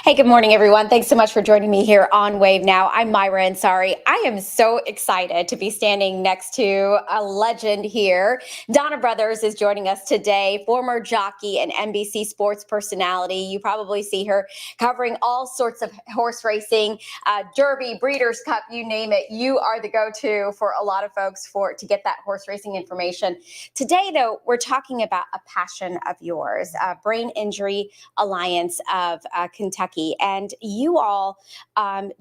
Hey, good morning, everyone. Thanks so much for joining me here on Wave Now. I'm Myra Ansari. I am so excited to be standing next to a legend here. Donna Brothers is joining us today, former jockey and NBC sports personality. You probably see her covering all sorts of horse racing, Derby, Breeders' Cup, you name it. You are the go-to for a lot of folks to get that horse racing information. Today, though, we're talking about a passion of yours, Brain Injury Alliance of Kentucky. And you all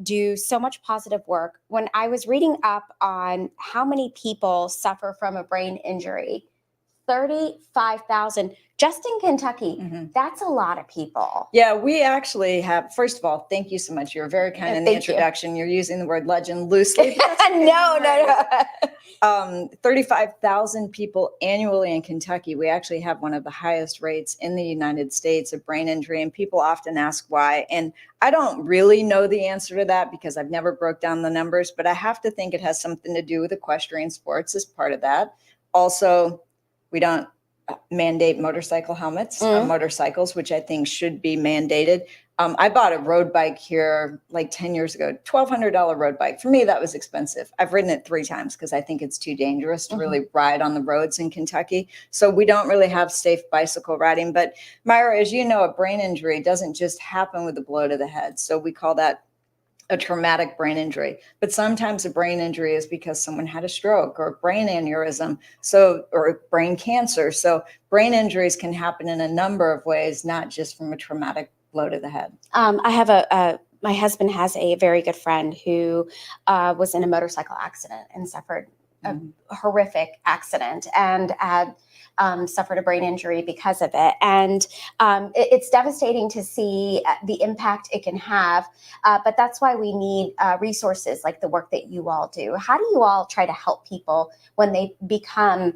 do so much positive work. When I was reading up on how many people suffer from a brain injury, 35,000 just in Kentucky. That's a lot of people. Yeah, we actually have, first of all, thank you so much. You're very kind in the introduction. You're using the word legend loosely. No. 35,000 people annually in Kentucky. We actually have one of the highest rates in the United States of brain injury, and people often ask why. And I don't really know the answer to that because I've never broke down the numbers, but I have to think it has something to do with equestrian sports as part of that. Also, we don't mandate motorcycle helmets on motorcycles, which I think should be mandated. I bought a road bike here like 10 years ago, $1,200 road bike. For me, that was expensive. I've ridden it 3 times because I think it's too dangerous to really ride on the roads in Kentucky. So we don't really have safe bicycle riding. But Myra, as you know, a brain injury doesn't just happen with a blow to the head. So we call that a traumatic brain injury. But sometimes a brain injury is because someone had a stroke or a brain aneurysm, or brain cancer. So brain injuries can happen in a number of ways, not just from a traumatic blow to the head. I have my husband has a very good friend who was in a motorcycle accident and suffered a horrific accident and had suffered a brain injury because of it. And it's devastating to see the impact it can have. But that's why we need resources like the work that you all do. How do you all try to help people when they become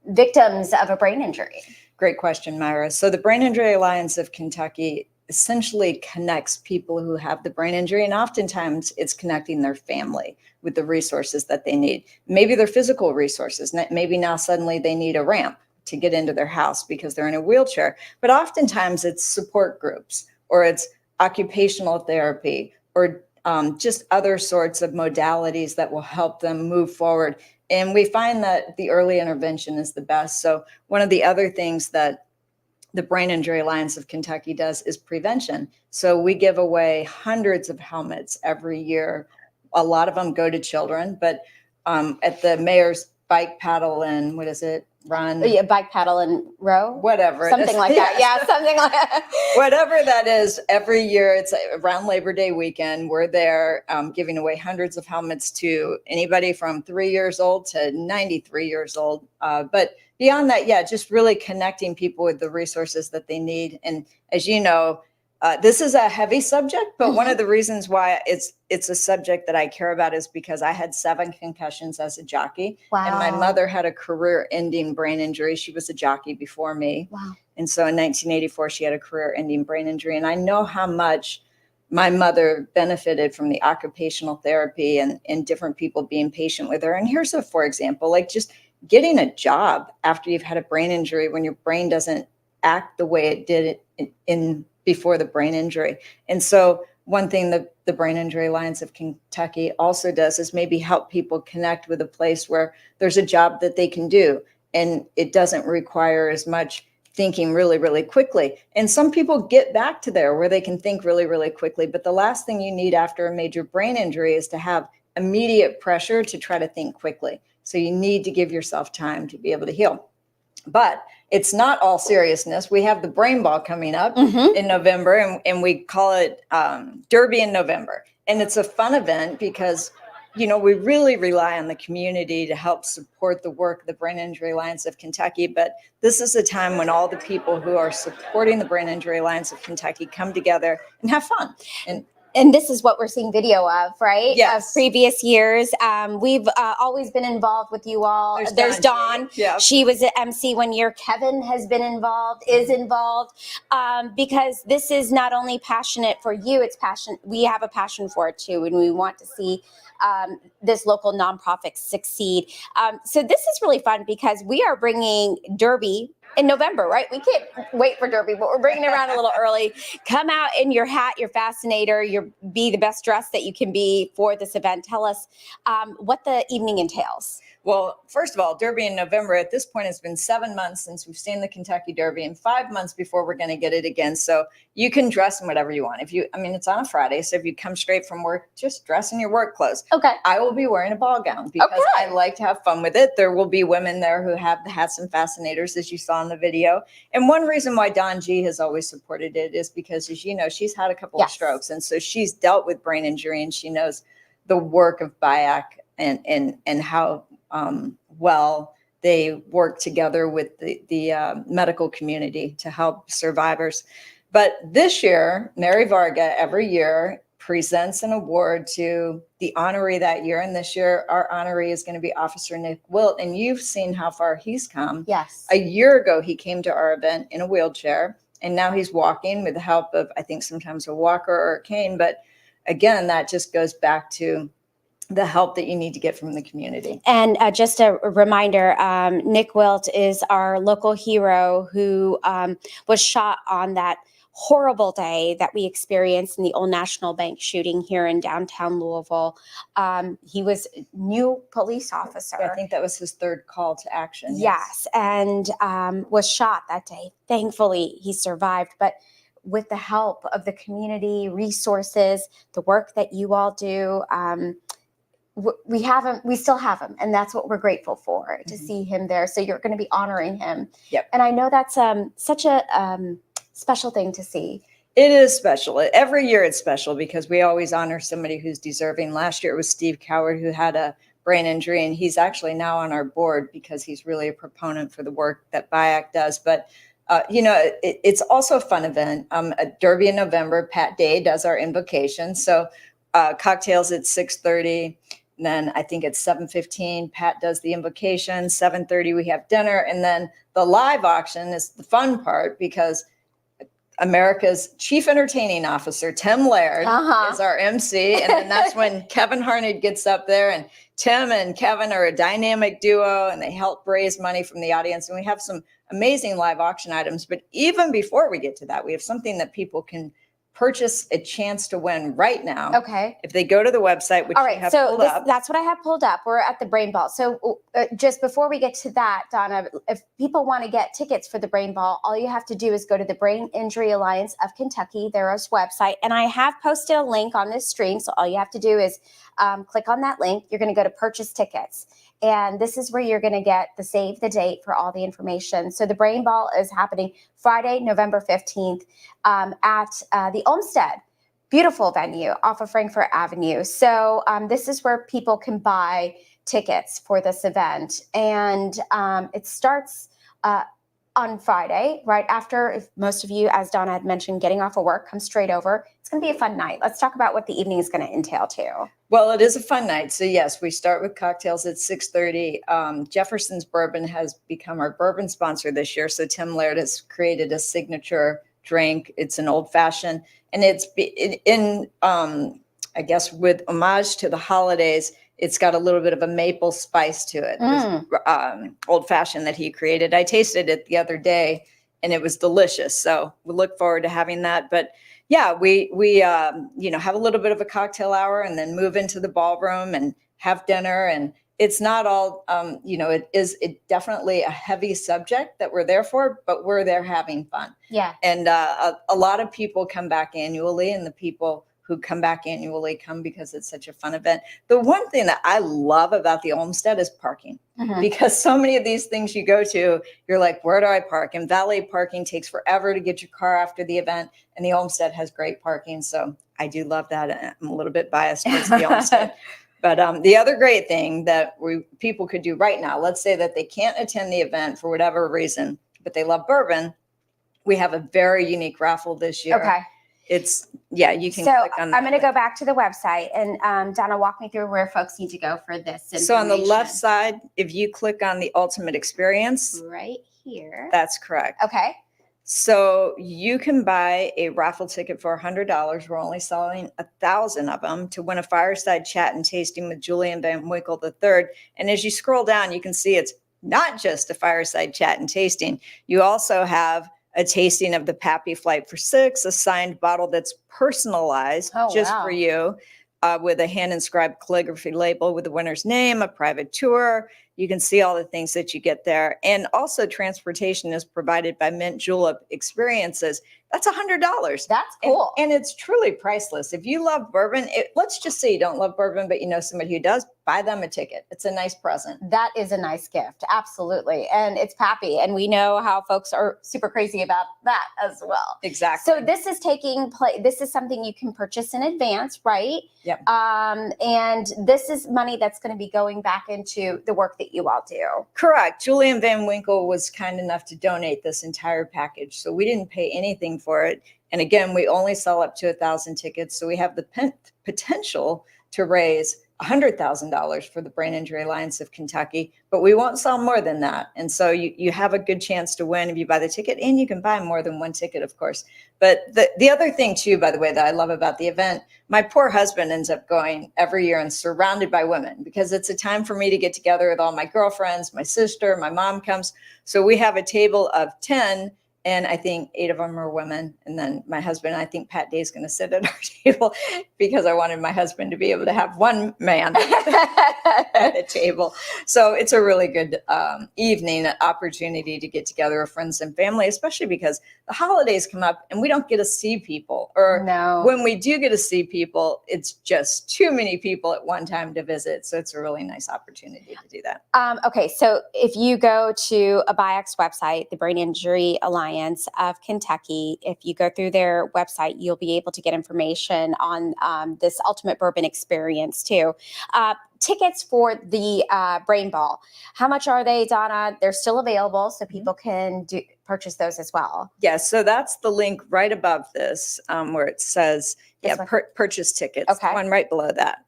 victims of a brain injury? Great question, Myra. So the Brain Injury Alliance of Kentucky essentially connects people who have the brain injury, and oftentimes it's connecting their family with the resources that they need. Maybe their physical resources. Maybe now suddenly they need a ramp to get into their house because they're in a wheelchair. But oftentimes it's support groups, or it's occupational therapy, or just other sorts of modalities that will help them move forward. And we find that the early intervention is the best. So one of the other things that the Brain Injury Alliance of Kentucky does is prevention. So we give away hundreds of helmets every year. A lot of them go to children, but at the mayor's bike paddle and run? Yeah, bike paddle and row? Whatever. Something like that. Yeah, something like that. Whatever that is, every year, it's around Labor Day weekend, we're there giving away hundreds of helmets to anybody from 3 years old to 93 years old. But beyond that, yeah, just really connecting people with the resources that they need. And as you know, this is a heavy subject, but one of the reasons why it's a subject that I care about is because I had 7 concussions as a jockey. Wow. And my mother had a career-ending brain injury. She was a jockey before me. Wow. And so in 1984, she had a career-ending brain injury. And I know how much my mother benefited from the occupational therapy and different people being patient with her. And here's for example, like just getting a job after you've had a brain injury when your brain doesn't act the way it did before the brain injury. And so one thing that the Brain Injury Alliance of Kentucky also does is maybe help people connect with a place where there's a job that they can do and it doesn't require as much thinking really, really quickly. And some people get back to there where they can think really, really quickly. But the last thing you need after a major brain injury is to have immediate pressure to try to think quickly. So you need to give yourself time to be able to heal. But it's not all seriousness. We have the Brain Ball coming up in November, and we call it Derby in November. And it's a fun event because, you know, we really rely on the community to help support the work of the Brain Injury Alliance of Kentucky. But this is a time when all the people who are supporting the Brain Injury Alliance of Kentucky come together and have fun. And this is what we're seeing video of, right? Yes. Of previous years. We've always been involved with you all. There's Dawn. Yeah. She was at MC one year. Kevin has been involved, is involved, because this is not only passionate for you, it's passion. We have a passion for it too, and we want to see this local nonprofit succeed. So this is really fun because we are bringing Derby in November, right? We can't wait for Derby, but we're bringing it around a little early. Come out in your hat, your fascinator, be the best dressed that you can be for this event. Tell us what the evening entails. Well, first of all, Derby in November. At this point, it's been 7 months since we've seen the Kentucky Derby, and 5 months before we're going to get it again. So you can dress in whatever you want. It's on a Friday, so if you come straight from work, just dress in your work clothes. Okay. I will be wearing a ball gown because I like to have fun with it. There will be women there who have the hats and fascinators, as you saw in the video. And one reason why Dawn G has always supported it is because, as you know, she's had a couple of strokes, and so she's dealt with brain injury, and she knows the work of BIAC and how well they work together with the medical community to help survivors. But this year, Mary Varga every year presents an award to the honoree that year. And this year, our honoree is going to be Officer Nick Wilt. And you've seen how far he's come. Yes. A year ago, he came to our event in a wheelchair, and now he's walking with the help of, I think, sometimes a walker or a cane. But again, that just goes back to the help that you need to get from the community. And just a reminder, Nick Wilt is our local hero who was shot on that horrible day that we experienced in the Old National Bank shooting here in downtown Louisville. He was a new police officer. I think that was his third call to action. Yes, and was shot that day. Thankfully, he survived, but with the help of the community, resources, the work that you all do, we have him, we still have him, and that's what we're grateful for, to see him there. So you're going to be honoring him. Yep. And I know that's such a special thing to see. It is special. Every year it's special because we always honor somebody who's deserving. Last year it was Steve Coward, who had a brain injury, and he's actually now on our board because he's really a proponent for the work that BIAC does. But it's also a fun event. At Derby in November, Pat Day does our invocation. So cocktails at 6:30. Then I think it's 7:15, Pat does the invocation. 7:30, we have dinner. And then the live auction is the fun part because America's chief entertaining officer, Tim Laird, is our MC. And then that's when Kevin Harned gets up there. And Tim and Kevin are a dynamic duo, and they help raise money from the audience. And we have some amazing live auction items. But even before we get to that, we have something that people can purchase a chance to win right now. Okay. If they go to the website, which all right, you have so pulled up. That's what I have pulled up. We're at the Brain Ball. So just before we get to that, Donna, if people want to get tickets for the Brain Ball, all you have to do is go to the Brain Injury Alliance of Kentucky, their website. And I have posted a link on this stream. So all you have to do is click on that link. You're going to go to purchase tickets. And this is where you're going to get the save the date for all the information. So the Brain Ball is happening Friday, November 15th at the Olmsted. Beautiful venue off of Frankfort Avenue. So this is where people can buy tickets for this event. And it starts on Friday, right after, if most of you, as Donna had mentioned, getting off of work, come straight over. It's going to be a fun night. Let's talk about what the evening is going to entail too. Well, it is a fun night. So yes, we start with cocktails at 6:30. Jefferson's Bourbon has become our bourbon sponsor this year. So Tim Laird has created a signature drink. It's an old fashioned, and it's I guess with homage to the holidays. It's got a little bit of a maple spice to it. This, old fashioned that he created. I tasted it the other day, and it was delicious. So we look forward to having that. But yeah, we have a little bit of a cocktail hour, and then move into the ballroom and have dinner. And it's not all, it definitely a heavy subject that we're there for, but we're there having fun. Yeah. And a lot of people come back annually, and the people who come back annually come because it's such a fun event. The one thing that I love about the Olmsted is parking, because so many of these things you go to, you're like, where do I park? And valet parking takes forever to get your car after the event, and the Olmsted has great parking. So I do love that. I'm a little bit biased towards the Olmsted. But the other great thing that people could do right now, let's say that they can't attend the event for whatever reason, but they love bourbon. We have a very unique raffle this year. Okay. You can click on that. I'm going to go back to the website, and Donna, walk me through where folks need to go for this information. So on the left side, if you click on the ultimate experience. Right here. That's correct. Okay. So you can buy a raffle ticket for $100. We're only selling 1,000 of them to win a fireside chat and tasting with Julian Van Winkle III. And as you scroll down, you can see it's not just a fireside chat and tasting. You also have a tasting of the Pappy Flight for Six, a signed bottle that's personalized just for you, with a hand-inscribed calligraphy label with the winner's name, a private tour. You can see all the things that you get there. And also transportation is provided by Mint Julep Experiences. That's $100. That's cool. And it's truly priceless. If you love bourbon, let's just say you don't love bourbon, but you know somebody who does, buy them a ticket. It's a nice present. That is a nice gift. Absolutely. And it's Pappy. And we know how folks are super crazy about that as well. Exactly. So this is taking place. This is something you can purchase in advance, right? Yep. And this is money that's going to be going back into the work that you all do. Correct. Julian Van Winkle was kind enough to donate this entire package. So we didn't pay anything for it. And again, we only sell up to 1,000 tickets. So we have the potential to raise $100,000 for the Brain Injury Alliance of Kentucky, but we won't sell more than that. And so you have a good chance to win if you buy the ticket, and you can buy more than one ticket, of course. But the other thing too, by the way, that I love about the event, my poor husband ends up going every year and surrounded by women, because it's a time for me to get together with all my girlfriends, my sister, my mom comes. So we have a table of 10, and I think 8 of them are women. And then my husband, I think Pat Day is going to sit at our table, because I wanted my husband to be able to have one man at a table. So it's a really good evening, opportunity to get together with friends and family, especially because the holidays come up and we don't get to see people. Or when we do get to see people, it's just too many people at one time to visit. So it's a really nice opportunity to do that. Okay, so if you go to a BIAC's website, the Brain Injury Alliance of Kentucky, if you go through their website, you'll be able to get information on this Ultimate Bourbon experience too. Tickets for the Brain Ball, how much are they, Donna? They're still available, so people can purchase those as well. Yes, so that's the link right above this, where it says, purchase tickets. Okay. The one right below that,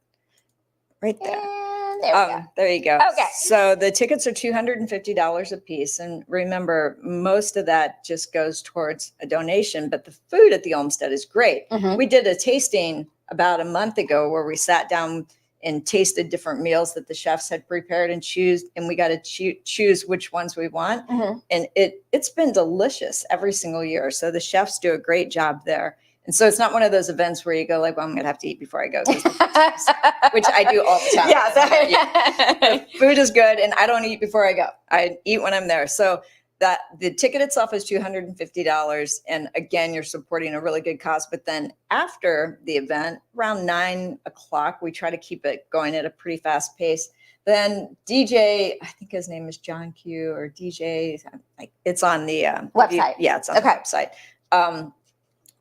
right there. And there we go. There you go. Okay. So the tickets are $250 a piece. And remember, most of that just goes towards a donation, but the food at the Olmsted is great. Mm-hmm. We did a tasting about a month ago where we sat down and tasted different meals that the chefs had prepared and we got to choose which ones we want. Mm-hmm. And it's been delicious every single year. So the chefs do a great job there. And so it's not one of those events where you go like, well, I'm going to have to eat before I go, which I do all the time. The food is good, and I don't eat before I go. I eat when I'm there. So that the ticket itself is $250. And again, you're supporting a really good cause. But then after the event, around 9 o'clock, we try to keep it going at a pretty fast pace. Then DJ, I think his name is John Q, or DJ, it's on the website. It's on the website.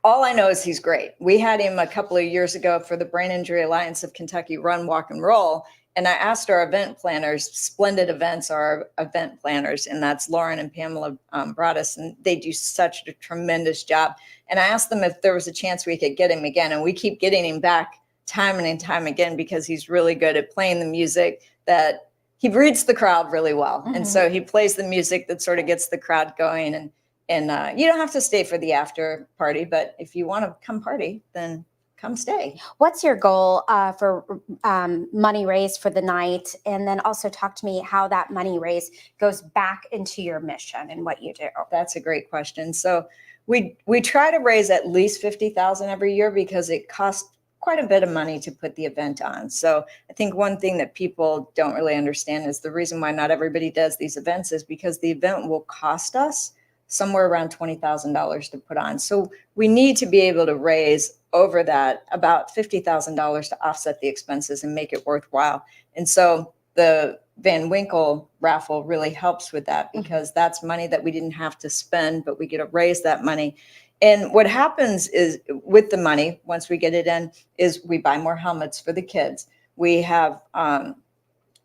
All I know is he's great. We had him a couple of years ago for the Brain Injury Alliance of Kentucky Run, Walk, and Roll. And I asked our event planners, Splendid Events are our event planners, and that's Lauren and Pamela Broadus, and they do such a tremendous job. And I asked them if there was a chance we could get him again, and we keep getting him back time and time again, because he's really good at playing the music that he reads the crowd really well. Mm-hmm. And so he plays the music that sort of gets the crowd going. And you don't have to stay for the after party, but if you want to come party, then come stay. What's your goal for money raised for the night? And then also talk to me how that money raised goes back into your mission and what you do. That's a great question. So we try to raise at least $50,000 every year, because it costs quite a bit of money to put the event on. So I think one thing that people don't really understand is the reason why not everybody does these events is because the event will cost us somewhere around $20,000 to put on. So we need to be able to raise over that about $50,000 to offset the expenses and make it worthwhile. And so the Van Winkle raffle really helps with that, because that's money that we didn't have to spend, but we get to raise that money. And what happens is with the money, once we get it in, is we buy more helmets for the kids. We have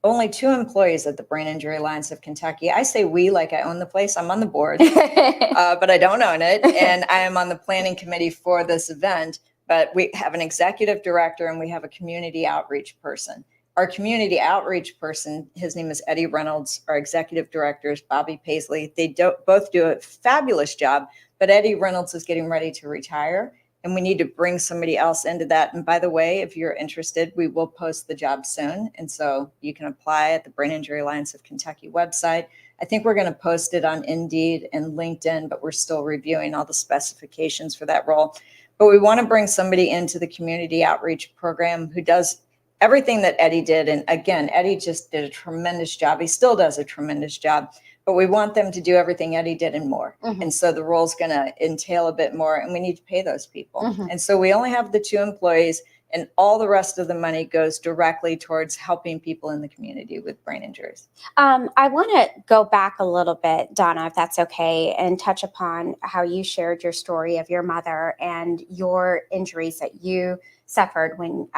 only 2 employees at the Brain Injury Alliance of Kentucky. I say we like I own the place. I'm on the board, but I don't own it. And I am on the planning committee for this event. But we have an executive director and we have a community outreach person. Our community outreach person, his name is Eddie Reynolds. Our executive director is Bobby Paisley. They both do a fabulous job, but Eddie Reynolds is getting ready to retire. and we need to bring somebody else into that. And by the way, if you're interested, we will post the job soon. And so you can apply at the Brain Injury Alliance of Kentucky website. I think we're going to post it on Indeed and LinkedIn, but we're still reviewing all the specifications for that role. But we want to bring somebody into the community outreach program who does everything that Eddie did. And again, Eddie just did a tremendous job. He still does a tremendous job, but we want them to do everything Eddie did and more. And so the role's going to entail a bit more, and we need to pay those people. And so we only have the 2 employees, and all the rest of the money goes directly towards helping people in the community with brain injuries. I want to go back a little bit, Donna, if that's okay, and touch upon how you shared your story of your mother and your injuries that you suffered when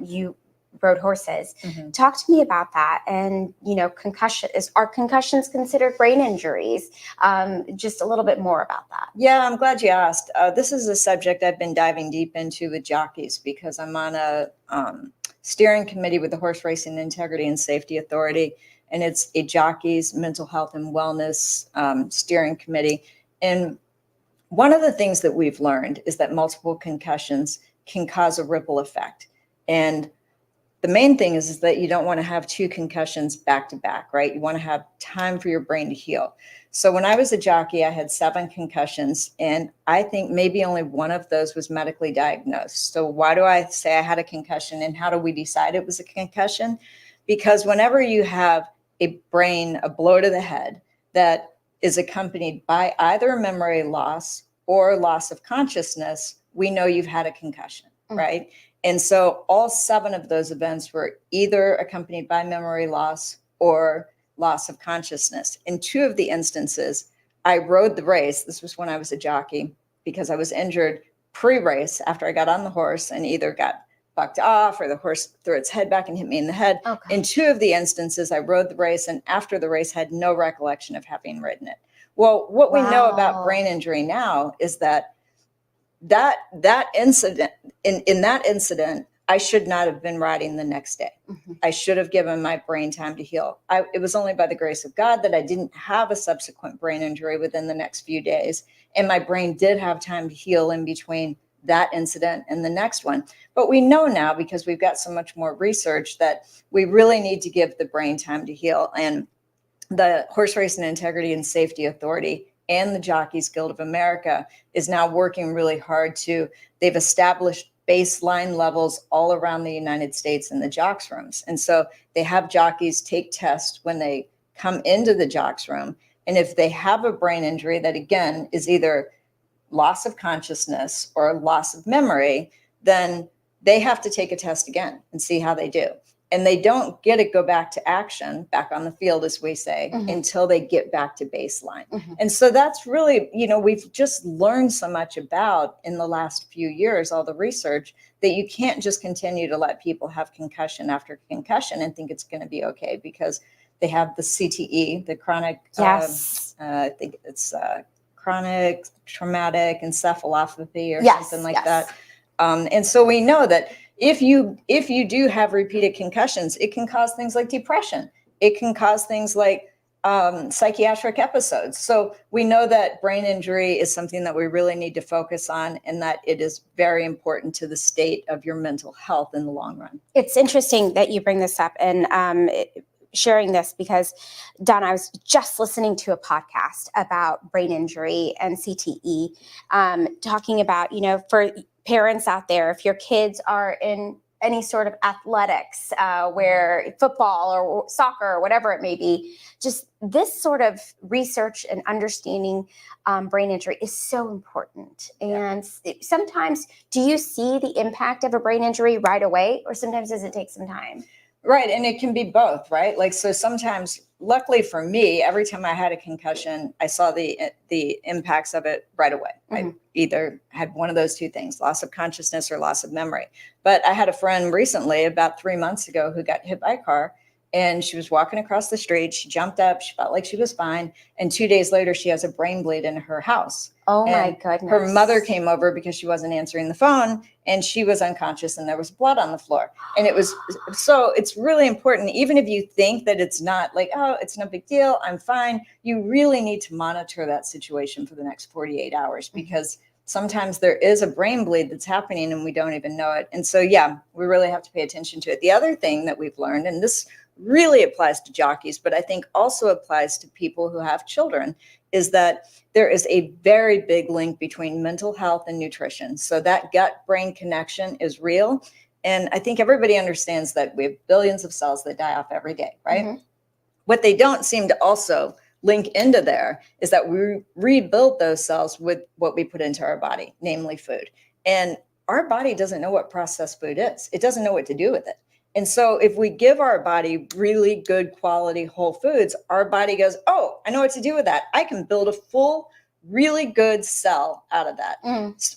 you rode horses. Talk to me about that. And, are concussions considered brain injuries? Just a little bit more about that. Yeah, I'm glad you asked. This is a subject I've been diving deep into with jockeys because I'm on a steering committee with the Horse Racing Integrity and Safety Authority, and it's a jockey's mental health and wellness steering committee. And one of the things that we've learned is that multiple concussions can cause a ripple effect. And the main thing is that you don't want to have 2 concussions back to back, right? You want to have time for your brain to heal. So when I was a jockey, I had 7 concussions, and I think maybe only one of those was medically diagnosed. So why do I say I had a concussion, and how do we decide it was a concussion? Because whenever you have a blow to the head that is accompanied by either memory loss or loss of consciousness, we know you've had a concussion, right? And so all 7 of those events were either accompanied by memory loss or loss of consciousness. In 2 of the instances, I rode the race. This was when I was a jockey because I was injured pre-race after I got on the horse and either got bucked off or the horse threw its head back and hit me in the head. Okay. In 2 of the instances, I rode the race and after the race had no recollection of having ridden it. Well, what we know about brain injury now is that incident, in that incident, I should not have been riding the next day. I should have given my brain time to heal. It was only by the grace of God that I didn't have a subsequent brain injury within the next few days. And my brain did have time to heal in between that incident and the next one. But we know now, because we've got so much more research, that we really need to give the brain time to heal. And the Horse Racing Integrity and Safety Authority and the Jockeys Guild of America is now working really hard they've established baseline levels all around the United States in the jocks rooms. And so they have jockeys take tests when they come into the jocks room. And if they have a brain injury that, again, is either loss of consciousness or loss of memory, then they have to take a test again and see how they do. And they don't get to go back to action, back on the field, as we say, until they get back to baseline. And so that's really, we've just learned so much about in the last few years, all the research, that you can't just continue to let people have concussion after concussion and think it's going to be okay, because they have the CTE, the chronic, I think it's chronic traumatic encephalopathy or something like that. And so we know that if you do have repeated concussions, it can cause things like depression. It can cause things like psychiatric episodes. So we know that brain injury is something that we really need to focus on, and that it is very important to the state of your mental health in the long run. It's interesting that you bring this up and sharing this, because Donna, I was just listening to a podcast about brain injury and CTE, talking about, for parents out there, if your kids are in any sort of athletics, where football or soccer or whatever it may be, just this sort of research and understanding brain injury is so important. And sometimes, do you see the impact of a brain injury right away, or sometimes does it take some time? Right. And it can be both, right? Like, so sometimes, luckily for me, every time I had a concussion, I saw the impacts of it right away. I either had one of those 2 things, loss of consciousness or loss of memory. But I had a friend recently, about 3 months ago, who got hit by a car, and she was walking across the street. She jumped up. She felt like she was fine. And 2 days later, she has a brain bleed in her house. Oh, my goodness. Her mother came over because she wasn't answering the phone, and she was unconscious, and there was blood on the floor. And it's really important, even if you think that it's not like, oh, it's no big deal, I'm fine, you really need to monitor that situation for the next 48 hours, because sometimes there is a brain bleed that's happening and we don't even know it. And so, yeah, we really have to pay attention to it. The other thing that we've learned, and this really applies to jockeys, but I think also applies to people who have children, is that there is a very big link between mental health and nutrition. So that gut-brain connection is real. And I think everybody understands that we have billions of cells that die off every day, right? Mm-hmm. What they don't seem to also link into there is that we rebuild those cells with what we put into our body, namely food. And our body doesn't know what processed food is. It doesn't know what to do with it. And so if we give our body really good quality whole foods, our body goes, oh, I know what to do with that. I can build a full, really good cell out of that.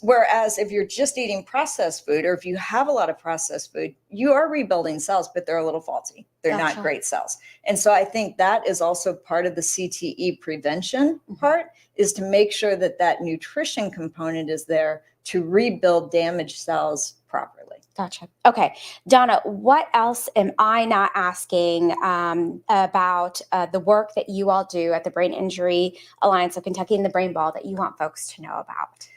Whereas if you're just eating processed food, or if you have a lot of processed food, you are rebuilding cells, but they're a little faulty. They're not great cells. And so I think that is also part of the CTE prevention part, is to make sure that that nutrition component is there to rebuild damaged cells properly. Gotcha. Okay. Donna, what else am I not asking about the work that you all do at the Brain Injury Alliance of Kentucky and the Brain Ball that you want folks to know about?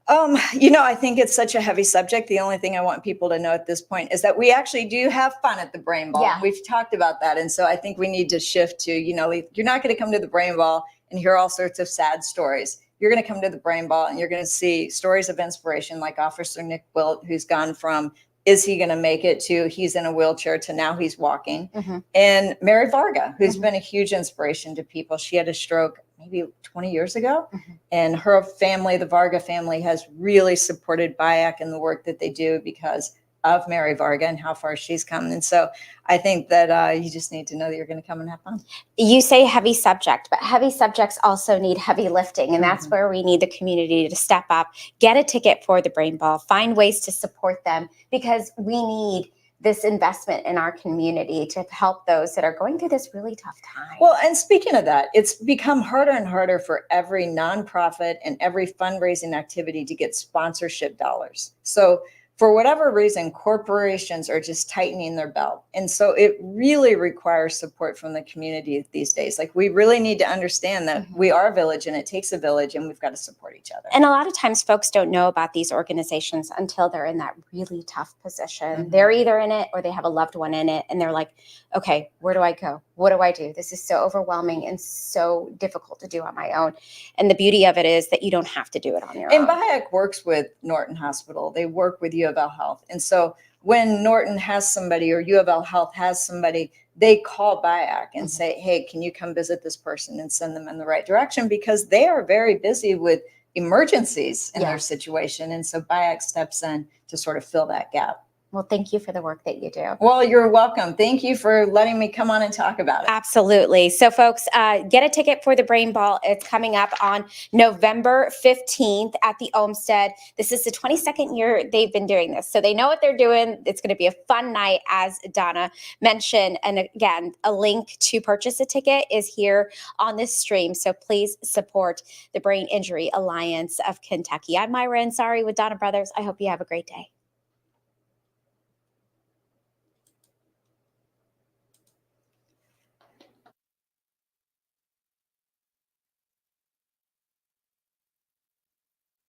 I think it's such a heavy subject. The only thing I want people to know at this point is that we actually do have fun at the Brain Ball. Yeah. We've talked about that. And so I think we need to shift to, you're not going to come to the Brain Ball and hear all sorts of sad stories. You're going to come to the Brain Ball and you're going to see stories of inspiration, like Officer Nick Wilt, who's gone from, is he going to make it, to he's in a wheelchair, to now he's walking. And Mary Varga, who's been a huge inspiration to people. She had a stroke maybe 20 years ago. And her family, the Varga family, has really supported BIAC and the work that they do because of Mary Varga and how far she's come. And so I think that you just need to know that you're going to come and have fun. You say heavy subject, but heavy subjects also need heavy lifting. And that's where we need the community to step up, get a ticket for the Brain Ball, find ways to support them, because we need this investment in our community to help those that are going through this really tough time. Well, and speaking of that, it's become harder and harder for every nonprofit and every fundraising activity to get sponsorship dollars. So for whatever reason, corporations are just tightening their belt. And so it really requires support from the community these days. Like, we really need to understand that we are a village and it takes a village, and we've got to support each other. And a lot of times folks don't know about these organizations until they're in that really tough position. They're either in it or they have a loved one in it. And they're like, okay, where do I go? What do I do? This is so overwhelming and so difficult to do on my own. And the beauty of it is that you don't have to do it on your own. And BIAC works with Norton Hospital. They work with U of L Health. And so when Norton has somebody or U of L Health has somebody, they call BIAC and say, hey, can you come visit this person, and send them in the right direction, because they are very busy with emergencies in their situation. And so BIAC steps in to sort of fill that gap. Well, thank you for the work that you do. Well, you're welcome. Thank you for letting me come on and talk about it. Absolutely. So folks, get a ticket for the Brain Ball. It's coming up on November 15th at the Olmsted. This is the 22nd year they've been doing this, so they know what they're doing. It's going to be a fun night, as Donna mentioned. And again, a link to purchase a ticket is here on this stream. So please support the Brain Injury Alliance of Kentucky. I'm Myra Ansari with Donna Brothers. I hope you have a great day.